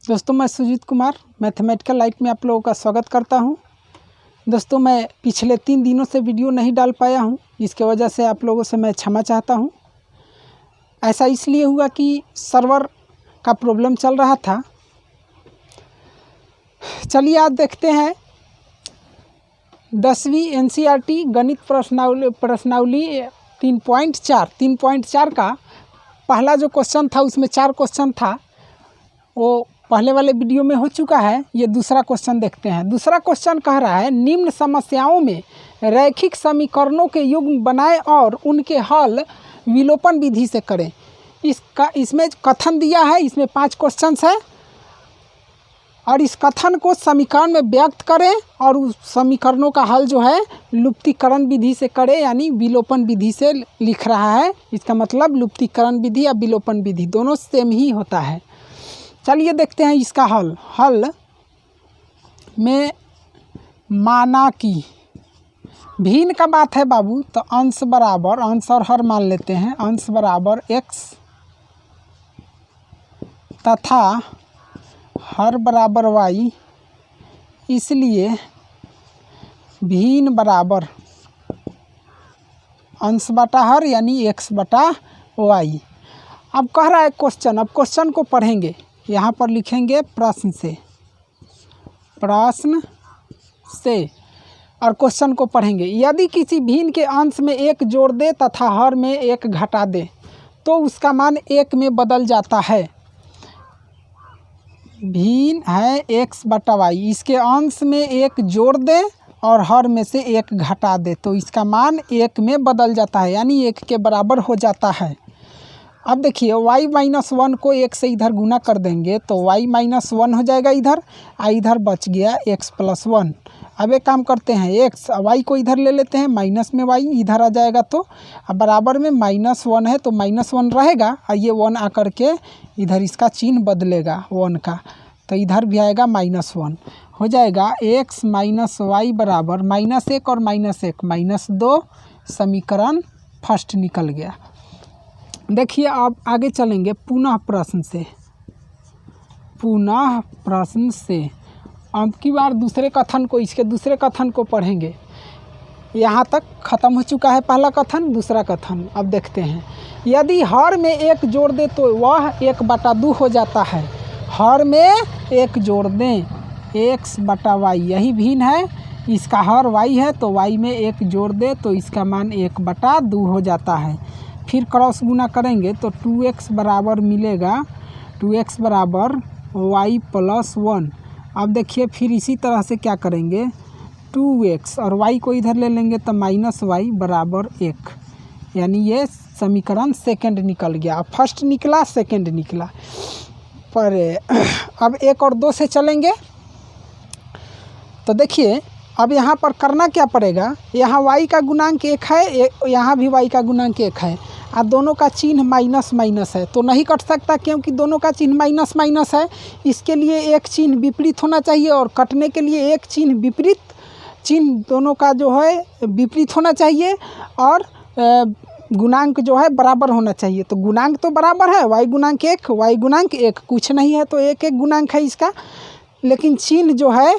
दोस्तों मैं Sujit Kumar mathematical light में आप लोगों का स्वागत करता हूं। दोस्तों मैं पिछले 3 दिनों से वीडियो नहीं डाल पाया हूं, इसके वजह से आप लोगों से मैं क्षमा चाहता हूं। ऐसा इसलिए हुआ कि सर्वर का प्रॉब्लम चल रहा था। चलिए आज देखते हैं 10वीं NCERT गणित प्रश्नावली 3.4 का पहला जो क्वेश्चन था उसमें 4 क्वेश्चन था, वो पहले वाले वीडियो में हो चुका है। ये दूसरा क्वेश्चन देखते हैं। दूसरा क्वेश्चन कह रहा है निम्न समस्याओं में रैखिक समीकरणों के युग्म बनाएं और उनके हल विलोपन विधि से करें। इसमें कथन दिया है, इसमें 5 क्वेश्चन है और इस कथन को समीकरण में व्यक्त करें और उस समीकरणों का हल जो है लुप्तीकरण विधि से करें, यानी विलोपन विधि से लिख रहा है। इसका मतलब लुप्तीकरण विधि या विलोपन विधि दोनों सेम ही होता है। चलिए देखते हैं इसका हल में माना कि भिन्न का बात है बाबू, तो अंश बराबर अंश और हर मान लेते हैं। अंश बराबर x तथा हर बराबर y, इसलिए भिन्न बराबर अंश बटा हर यानी x बटा y। अब कह रहा है क्वेश्चन, अब क्वेश्चन को पढ़ेंगे, यहाँ पर लिखेंगे प्रश्न से और क्वेश्चन को पढ़ेंगे। यदि किसी भिन्न के अंश में 1 जोड़ दे तथा हर में 1 घटा दे तो उसका मान 1 में बदल जाता है। भिन्न है x बटा y, इसके अंश में 1 जोड़ दे और हर में से 1 घटा दे तो इसका मान 1 में बदल जाता है, यानी 1 के बराबर हो जाता है। अब देखिए y-1 को 1 से इधर गुना कर देंगे तो y-1 हो जाएगा इधर, इधर बच गया x+1। अब एक काम करते हैं, x y को इधर ले लेते हैं, माइनस में y इधर आ जाएगा तो अब बराबर में -1 है तो -1 रहेगा और ये 1 आकर के इधर इसका चिन्ह बदलेगा 1 का, तो इधर भी आएगा -1 हो जाएगा। x माइनस y बराबर -1 और -1 -2, समीकरण फर्स्ट निकल गया। देखिए अब आगे चलेंगे पुनः प्रश्न से। अब की बार दूसरे कथन को, इसके दूसरे कथन को पढ़ेंगे। यहाँ तक ख़त्म हो चुका है पहला कथन। दूसरा कथन अब देखते हैं। यदि हर में 1 जोड़ दे तो वह 1/2 हो जाता है। हर में 1 जोड़ दें x बटा y, यही भिन्न है, इसका हर y है तो y में 1 जोड़ दे तो इसका मान 1/2 हो जाता है। फिर क्रॉस गुना करेंगे तो 2x बराबर मिलेगा, 2x बराबर y+1। अब देखिए फिर इसी तरह से क्या करेंगे, 2x और y को इधर ले लेंगे तो -y बराबर 1, यानी ये समीकरण सेकंड निकल गया। अब फर्स्ट निकला, सेकंड निकला। पर अब 1 और 2 से चलेंगे तो देखिए अब यहाँ पर करना क्या पड़ेगा, यहाँ y का गुणांक 1 है, यहाँ भी y का गुणांक 1 है और दोनों का चिन्ह माइनस है तो नहीं कट सकता, क्योंकि दोनों का चिन्ह माइनस है। इसके लिए एक चिन्ह विपरीत होना चाहिए और कटने के लिए एक चिन्ह विपरीत, चिन्ह दोनों का जो है विपरीत होना चाहिए और गुणांक जो है बराबर होना चाहिए। तो गुणांक तो बराबर है, y गुणांक 1 y गुणांक 1, कुछ नहीं है तो 1 गुणांक है इसका, लेकिन चिन्ह जो है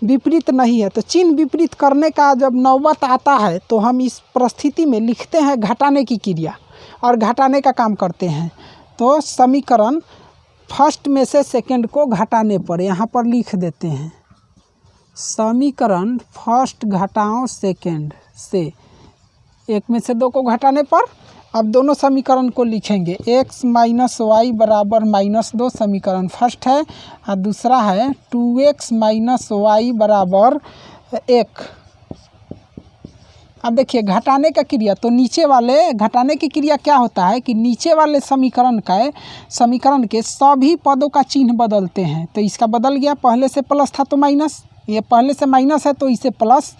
विपरीत नहीं है। तो चिन्ह विपरीत करने का जब नौबत आता है तो हम इस परिस्थिति में लिखते हैं घटाने की क्रिया और घटाने का काम करते हैं। तो समीकरण फर्स्ट में से सेकंड को घटाने पर यहाँ पर लिख देते हैं, समीकरण फर्स्ट घटाओ सेकंड से, 1 में से 2 को घटाने पर अब दोनों समीकरण को लिखेंगे। x माइनस y बराबर -2 समीकरण फर्स्ट है और दूसरा है 2x माइनस y बराबर 1। अब देखिए घटाने का क्रिया, तो नीचे वाले घटाने की क्रिया क्या होता है कि नीचे वाले समीकरण के सभी पदों का चिन्ह बदलते हैं। तो इसका बदल गया, पहले से प्लस था तो माइनस, ये पहले से माइनस है तो इसे प्लस,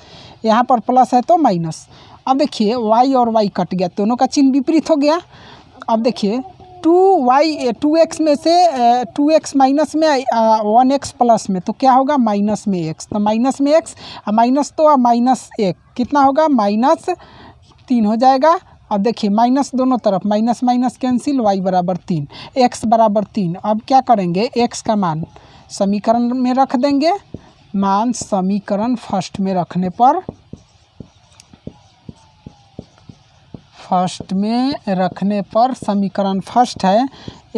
यहाँ पर प्लस है तो माइनस। अब देखिए y और y कट गया, दोनों का चिन्ह विपरीत हो गया। अब देखिए 2x में से 2x माइनस में 1x प्लस में, तो क्या होगा माइनस में x, तो माइनस में x -2 और -1 कितना होगा -3 हो जाएगा अब देखिए माइनस दोनों तरफ, माइनस माइनस कैंसिल, y बराबर 3, x बराबर 3। अब क्या करेंगे, x का मान समीकरण में रख देंगे। मान समीकरण फर्स्ट में रखने पर, समीकरण फर्स्ट है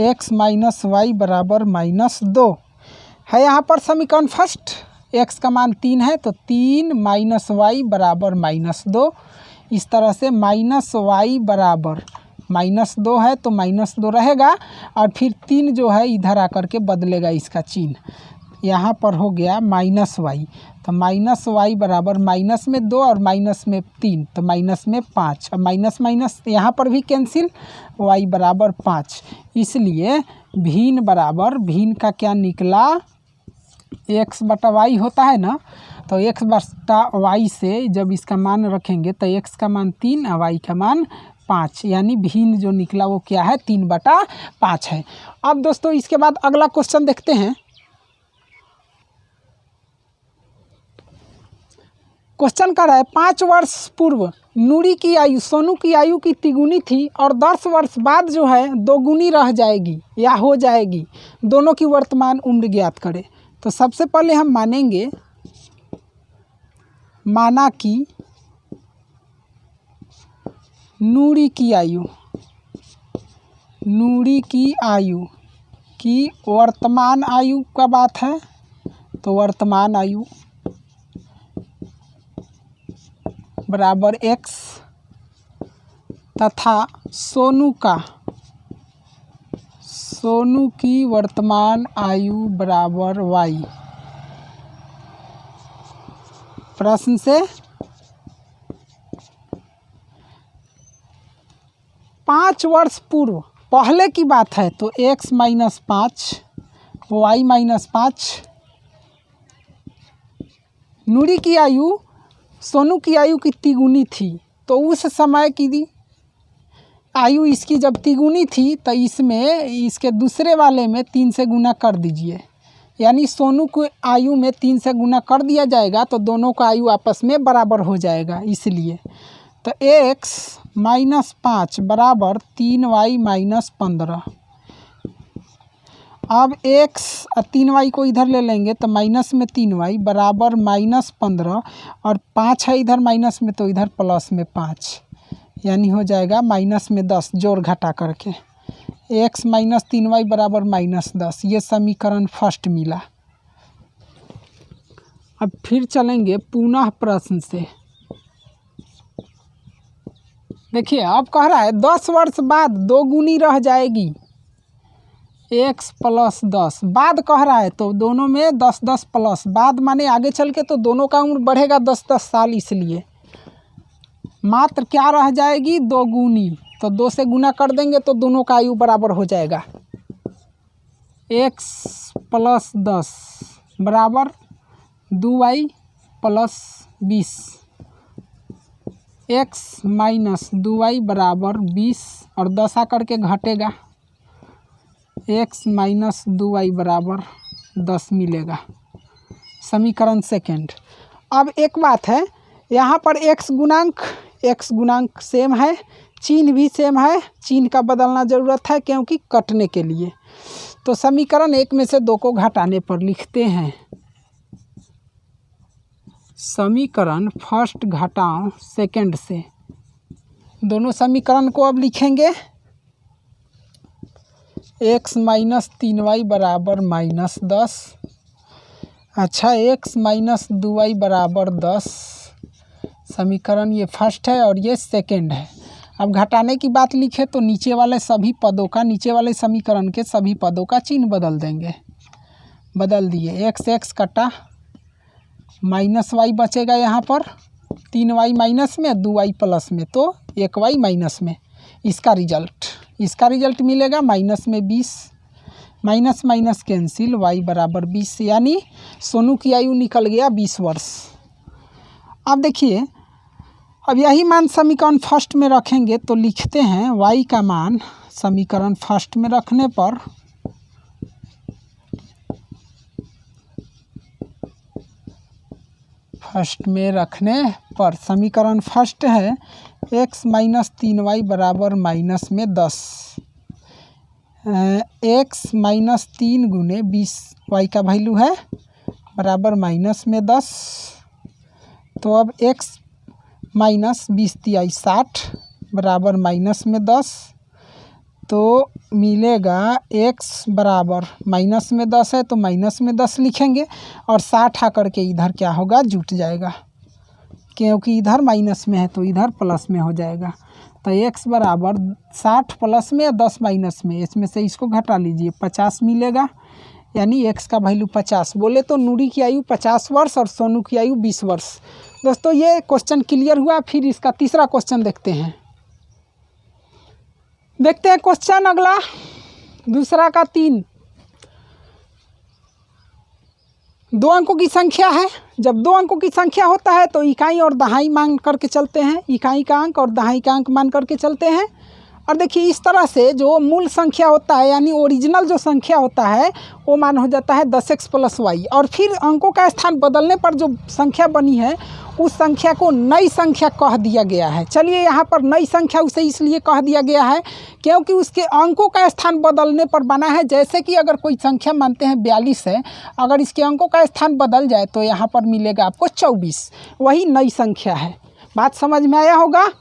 x माइनस वाई बराबर -2 है। यहाँ पर समीकरण फर्स्ट x का मान 3 है तो 3 माइनस वाई बराबर -2। इस तरह से माइनस वाई बराबर -2 है तो -2 रहेगा, और फिर 3 जो है इधर आकर के बदलेगा इसका चिन्ह, यहाँ पर हो गया माइनस वाई, तो माइनस वाई बराबर माइनस में 2 और माइनस में 3 तो माइनस में 5। अब माइनस माइनस यहाँ पर भी कैंसिल, वाई बराबर 5। इसलिए भिन्न बराबर, भिन्न का क्या निकला, x बटा वाई होता है ना, तो x बटा वाई से जब इसका मान रखेंगे तो x का मान 3 और y का मान 5, यानी भिन्न जो निकला वो क्या है, 3/5 है। अब दोस्तों इसके बाद अगला क्वेश्चन देखते हैं। क्वेश्चन कर रहा है 5 वर्ष पूर्व नूरी की आयु सोनू की आयु की तिगुनी थी और 10 वर्ष बाद जो है दोगुनी रह जाएगी या हो जाएगी, दोनों की वर्तमान उम्र ज्ञात करें। तो सबसे पहले हम मानेंगे, माना कि नूरी की आयु की वर्तमान आयु का बात है, तो वर्तमान आयु बराबर x तथा सोनू की वर्तमान आयु बराबर y। प्रश्न से 5 वर्ष पूर्व पहले की बात है तो x माइनस 5 y माइनस 5। नूरी की आयु सोनू की आयु की तिगुनी थी, तो उस समय की आयु इसकी जब तिगुनी थी तो इसमें इसके दूसरे वाले में 3 से गुना कर दीजिए, यानी सोनू को आयु में 3 से गुना कर दिया जाएगा तो दोनों का आयु आपस में बराबर हो जाएगा। इसलिए तो x माइनस 5 बराबर 3y माइनस 15। अब x 3y को इधर ले लेंगे तो माइनस में 3y बराबर -15, और 5 है इधर माइनस में तो इधर प्लस में 5, यानी हो जाएगा माइनस में 10 जोड़ घटा करके, x माइनस 3y बराबर -10। ये समीकरण फर्स्ट मिला। अब फिर चलेंगे पुनः प्रश्न से। देखिए अब कह रहा है 10 वर्ष बाद दोगुनी रह जाएगी, x प्लस 10 बाद कह रहा है तो दोनों में 10-10 प्लस, बाद माने आगे चल के तो दोनों का उम्र बढ़ेगा 10-10 साल, इसलिए मात्र क्या रह जाएगी, दोगुनी। तो 2 से गुना कर देंगे तो दोनों का आयु बराबर हो जाएगा। x प्लस 10 बराबर 2y plus 20, x minus 2y बराबर 20 और 10 आकर के घटेगा, x माइनस 2y बराबर 10 मिलेगा। समीकरण सेकेंड। अब एक बात है, यहाँ पर x गुणांक सेम है, चिन्ह भी सेम है, चिन्ह का बदलना ज़रूरत है क्योंकि कटने के लिए। तो समीकरण 1 में से 2 को घटाने पर लिखते हैं, समीकरण फर्स्ट घटाओ सेकेंड से। दोनों समीकरण को अब लिखेंगे, x माइनस 3y बराबर -10। अच्छा, x माइनस 2y बराबर 10। समीकरण ये फर्स्ट है और ये सेकेंड है। अब घटाने की बात लिखे तो नीचे वाले सभी पदों का, नीचे वाले समीकरण के सभी पदों का चिन्ह बदल देंगे। बदल दिए, x कटा, माइनस y बचेगा यहाँ पर, 3y माइनस में 2y प्लस में तो 1y माइनस में। इसका रिजल्ट मिलेगा माइनस में 20, माइनस माइनस कैंसिल, y बराबर 20, यानी सोनू की आयु निकल गया 20 वर्ष। अब देखिए, अब यही मान समीकरण फर्स्ट में रखेंगे तो लिखते हैं y का मान समीकरण फर्स्ट में रखने पर समीकरण फर्स्ट है x माइनस 3y बराबर माइनस में 10। x माइनस 3 गुने 20y का वैल्यू है बराबर माइनस में 10। तो अब x माइनस 20 60 बराबर माइनस में 10। तो मिलेगा x बराबर माइनस में 10 है तो माइनस में 10 लिखेंगे और 60 आकर के इधर क्या होगा, जुट जाएगा, क्योंकि इधर माइनस में है तो इधर प्लस में हो जाएगा। तो x बराबर 60 प्लस में या 10 माइनस में, इसमें से इसको घटा लीजिए, 50 मिलेगा, यानी x का वैल्यू 50। बोले तो नूरी की आयु 50 वर्ष और सोनू की आयु 20 वर्ष। दोस्तों ये क्वेश्चन क्लियर हुआ। फिर इसका तीसरा क्वेश्चन देखते हैं। क्वेश्चन अगला, दूसरा का 3। 2 अंकों की संख्या है। जब 2 अंकों की संख्या होता है तो इकाई और दहाई मान करके चलते हैं, इकाई का अंक और दहाई का अंक मान करके चलते हैं। और देखिए इस तरह से जो मूल संख्या होता है यानी ओरिजिनल जो संख्या होता है वो मान हो जाता है 10x + y, और फिर अंकों का स्थान बदलने पर जो संख्या बनी है उस संख्या को नई संख्या कह दिया गया है। चलिए यहाँ पर नई संख्या उसे इसलिए कह दिया गया है क्योंकि उसके अंकों का स्थान बदलने पर बना है। जैसे कि अगर कोई संख्या मानते हैं 42 है, अगर इसके अंकों का स्थान बदल जाए तो यहाँ पर मिलेगा आपको 24, वही नई संख्या है। बात समझ में आया होगा।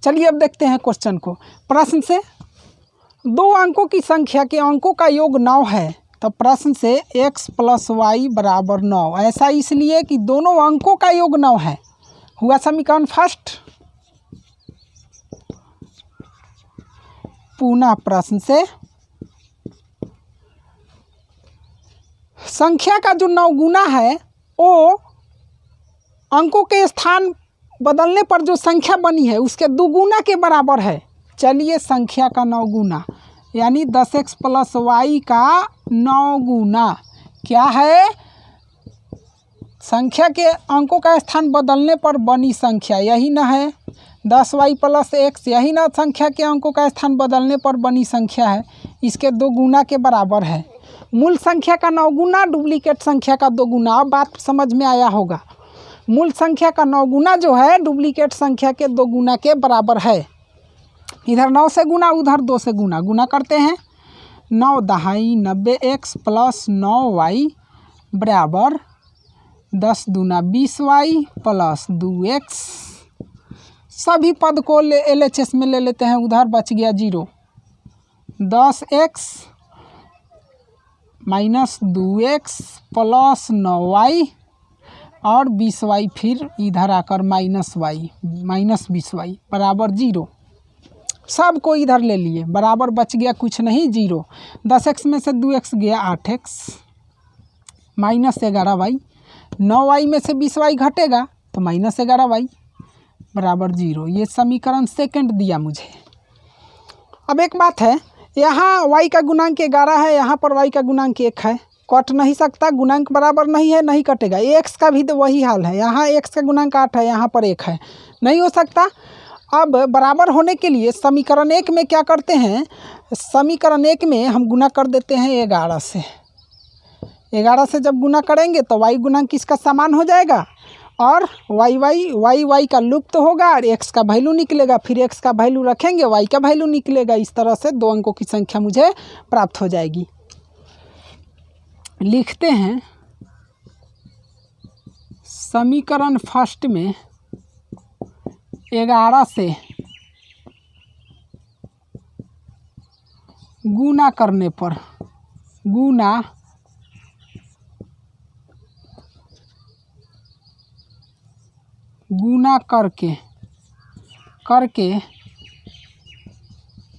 चलिए अब देखते हैं क्वेश्चन को। प्रश्न से 2 अंकों की संख्या के अंकों का योग 9 है। तो प्रश्न से x + y बराबर 9, ऐसा इसलिए कि दोनों अंकों का योग 9 है। हुआ समीकरण फर्स्ट। पुनः प्रश्न से संख्या का जो 9 गुना है वो अंकों के स्थान बदलने पर जो संख्या बनी है उसके 2 गुना के बराबर है। चलिए संख्या का 9 गुना यानी 10x + y का 9 गुना क्या है, संख्या के अंकों का स्थान बदलने पर बनी संख्या, यही ना है 10y + x, यही ना संख्या के अंकों का स्थान बदलने पर बनी संख्या है, इसके 2 गुना के बराबर है। मूल संख्या का 9 गुना, डुप्लीकेट संख्या का 2 गुना। अब बात समझ में आया होगा। मूल संख्या का 9 गुना जो है डुप्लीकेट संख्या के 2 गुना के बराबर है। इधर 9 से गुना, उधर 2 से गुना, गुना करते हैं। 9 दहाई 90x + 9y बराबर 10 दूना 20y + 2x। सभी पद को LHS में ले लेते हैं, उधर बच गया 0। 10x - 2x + 9y और 20y, फिर इधर आकर -20y बराबर 0। सब को इधर ले लिए, बराबर बच गया कुछ नहीं, 0। 10x में से 2x गया 8x -11y, 9y में से 20y घटेगा तो -11y बराबर 0। ये समीकरण सेकंड दिया मुझे। अब एक बात है, यहाँ y का गुणांक 11 है, यहाँ पर y का गुणांक 1 है, कट नहीं सकता, गुणांक बराबर नहीं है, नहीं कटेगा। x का भी तो वही हाल है, यहाँ x का गुणांक 8 है, यहाँ पर 1 है, नहीं हो सकता। अब बराबर होने के लिए समीकरण 1 में क्या करते हैं, समीकरण 1 में हम गुना कर देते हैं 11 से। 11 से जब गुना करेंगे तो y गुणांक इसका समान हो जाएगा और y का लुप्त होगा और x का वैल्यू निकलेगा। फिर x का वैल्यू रखेंगे, y का वैल्यू निकलेगा। इस तरह से 2 अंकों की संख्या मुझे प्राप्त हो जाएगी। लिखते हैं समीकरण फर्स्ट में 11 से गुना करने पर, गुना करके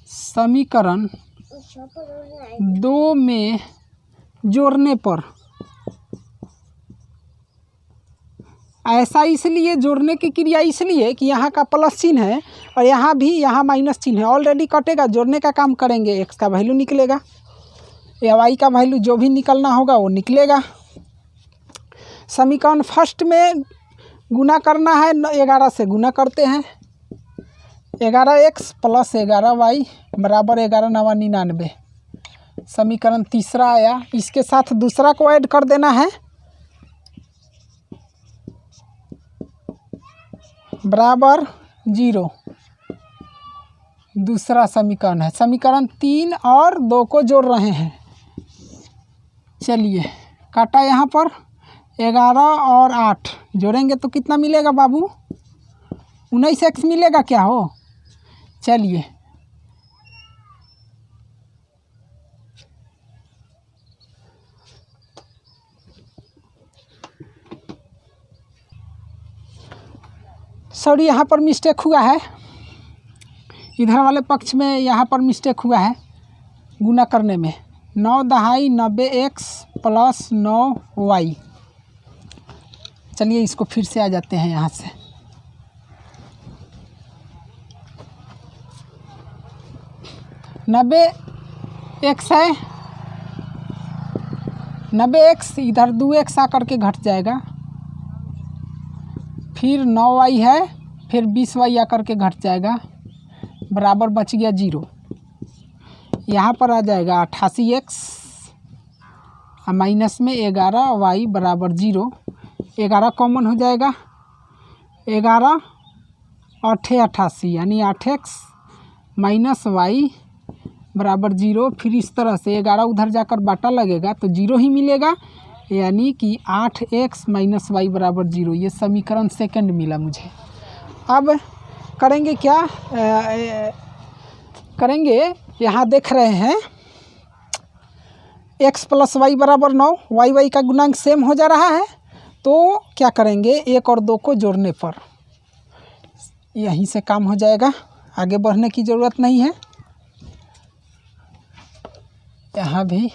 समीकरण 2 में जोड़ने पर, ऐसा इसलिए जोड़ने की क्रिया इसलिए कि यहाँ का प्लस चिन्ह है और यहाँ भी यहाँ माइनस चिन्ह है, ऑलरेडी कटेगा। जोड़ने का काम करेंगे, x का वैल्यू निकलेगा या y का वैल्यू जो भी निकलना होगा वो निकलेगा। समीकरण फर्स्ट में गुना करना है, 11 से गुना करते हैं। 11x + 11y बराबर 11 × 9 = 99। समीकरण तीसरा आया, इसके साथ दूसरा को ऐड कर देना है, बराबर 0। दूसरा समीकरण है, समीकरण 3 और 2 को जोड़ रहे हैं। चलिए काटा, यहाँ पर 11 और 8 जोड़ेंगे तो कितना मिलेगा बाबू? 19x मिलेगा क्या हो? चलिए सॉरी, यहाँ पर मिस्टेक हुआ है, इधर वाले पक्ष में यहाँ पर मिस्टेक हुआ है गुना करने में। 9 दहाई 90x प्लस 9y। चलिए इसको फिर से आ जाते हैं यहाँ से। नब्बे एक्स है, 90x इधर 2x आ करके घट जाएगा, फिर 9y है, फिर 20y आ करके घट जाएगा, बराबर बच गया 0। यहाँ पर आ जाएगा 88x माइनस में 11y बराबर 0। 11 कॉमन हो जाएगा, 11 और 88 यानी 8x माइनस y बराबर 0। फिर इस तरह से 11 उधर जाकर बाटा लगेगा तो 0 ही मिलेगा, यानी कि 8x माइनस y बराबर 0। ये समीकरण सेकंड मिला मुझे। अब करेंगे क्या? करेंगे, यहाँ देख रहे हैं x प्लस वाई बराबर 9, y का गुणांक सेम हो जा रहा है, तो क्या करेंगे? 1 और 2 को जोड़ने पर यहीं से काम हो जाएगा, आगे बढ़ने की ज़रूरत नहीं है। यहाँ भी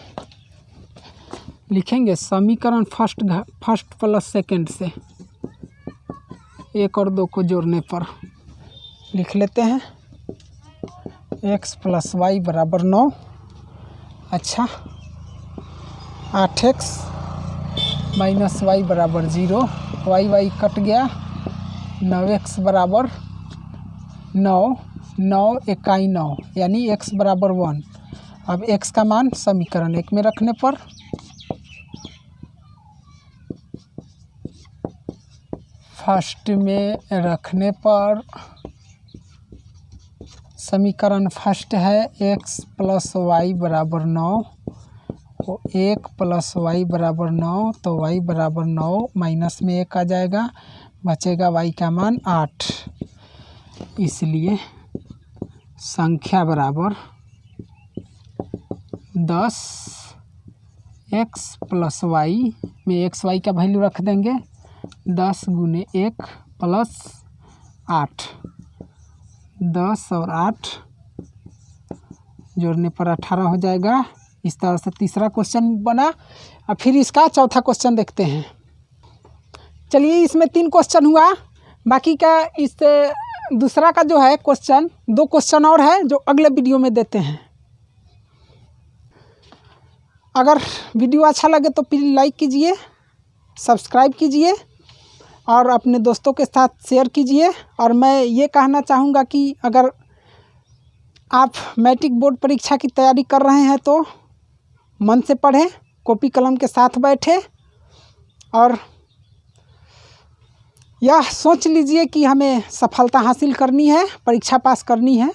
लिखेंगे समीकरण फर्स्ट प्लस सेकंड से 1 और 2 को जोड़ने पर लिख लेते हैं x प्लस वाई बराबर 9। अच्छा, 8x माइनस वाई बराबर 0, y कट गया, 9x बराबर 9, 9 इकाई 9 यानी x बराबर 1। अब x का मान समीकरण 1 में रखने पर फर्स्ट में रखने पर समीकरण फर्स्ट है x प्लस वाई बराबर 9, 1 प्लस वाई बराबर 9, तो y बराबर 9 माइनस में 1 आ जाएगा, बचेगा y का मान 8। इसलिए संख्या बराबर 10 x प्लस वाई में एक्स वाई का वैल्यू रख देंगे, 10 गुने 1 प्लस 8, 10 और 8 जोड़ने पर 18 हो जाएगा। इस तरह से तीसरा क्वेश्चन बना। अब फिर इसका चौथा क्वेश्चन देखते हैं। चलिए इसमें 3 क्वेश्चन हुआ, बाकी का इस दूसरा का जो है क्वेश्चन 2 क्वेश्चन और है जो अगले वीडियो में देते हैं। अगर वीडियो अच्छा लगे तो प्लीज़ लाइक कीजिए, सब्सक्राइब कीजिए और अपने दोस्तों के साथ शेयर कीजिए। और मैं ये कहना चाहूँगा कि अगर आप मैट्रिक बोर्ड परीक्षा की तैयारी कर रहे हैं तो मन से पढ़ें, कॉपी कलम के साथ बैठे और यह सोच लीजिए कि हमें सफलता हासिल करनी है, परीक्षा पास करनी है।